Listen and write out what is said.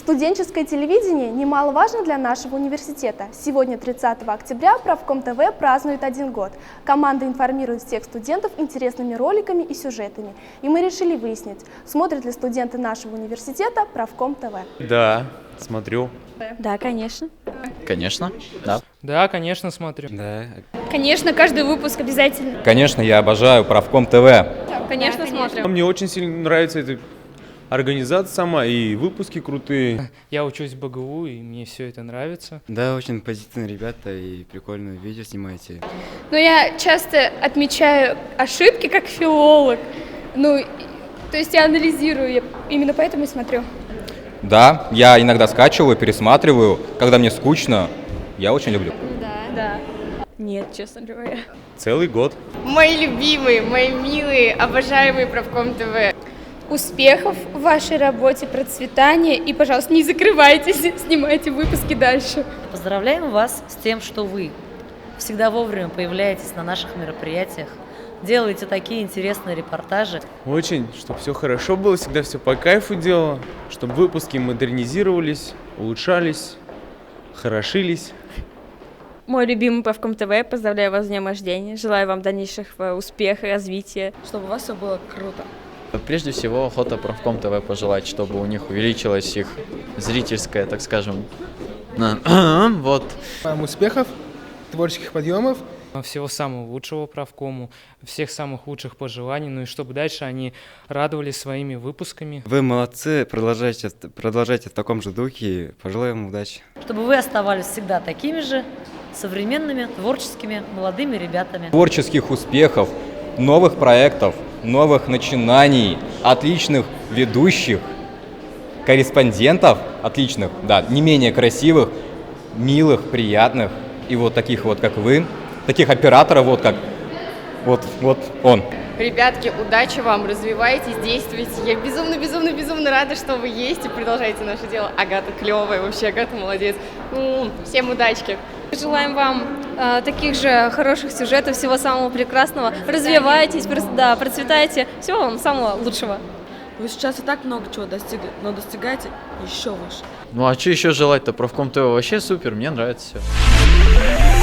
Студенческое телевидение немаловажно для нашего университета. Сегодня, 30 октября, Правком ТВ празднует 1 год. Команда информирует всех студентов интересными роликами и сюжетами. И мы решили выяснить, смотрят ли студенты нашего университета Правком ТВ. Да, смотрю. Да, конечно. Конечно, да. Да, конечно, смотрю. Да. Конечно, каждый выпуск обязательно. Конечно, я обожаю Правком ТВ. Конечно, смотрим. Мне очень сильно нравится эта организация сама, и выпуски крутые. Я учусь в БГУ, и мне все это нравится. Да, очень позитивные ребята и прикольные видео снимаете. Но я часто отмечаю ошибки как филолог. То есть я анализирую, именно поэтому и смотрю. Да, я иногда скачиваю, пересматриваю, когда мне скучно. Я очень люблю. Да. Нет, честно говоря. Целый год. Мои любимые, мои милые, обожаемые Правком ТВ. Успехов в вашей работе, процветания и, пожалуйста, не закрывайтесь, снимайте выпуски дальше. Поздравляем вас с тем, что вы всегда вовремя появляетесь на наших мероприятиях, делаете такие интересные репортажи. Очень, чтобы все хорошо было, всегда все по кайфу делала, чтобы выпуски модернизировались, улучшались, хорошились. Мой любимый Правком ТВ, поздравляю вас с днем рождения, желаю вам дальнейших успехов, развития. Чтобы у вас все было круто. Прежде всего, охота Правком ТВ пожелать, чтобы у них увеличилась их зрительская, так скажем, вот. Вам успехов, творческих подъемов. Всего самого лучшего Правкому, всех самых лучших пожеланий, ну и чтобы дальше они радовали своими выпусками. Вы молодцы, продолжайте в таком же духе, пожелаем удачи. Чтобы вы оставались всегда такими же современными, творческими, молодыми ребятами. Творческих успехов, новых проектов, новых начинаний, отличных ведущих, корреспондентов отличных, да, не менее красивых, милых, приятных, и вот таких вот, как вы, таких операторов, вот как вот он. Ребятки, удачи вам, развивайтесь, действуйте. Я безумно рада, что вы есть и продолжаете наше дело. Агата клевая, вообще Агата молодец. Всем удачки. Желаем вам таких же хороших сюжетов, всего самого прекрасного. Развивайтесь, процветайте, всего вам самого лучшего. Вы сейчас и так много чего достигли, но достигаете еще выше. Ну а что еще желать-то? Правком ТВ вообще супер, мне нравится все.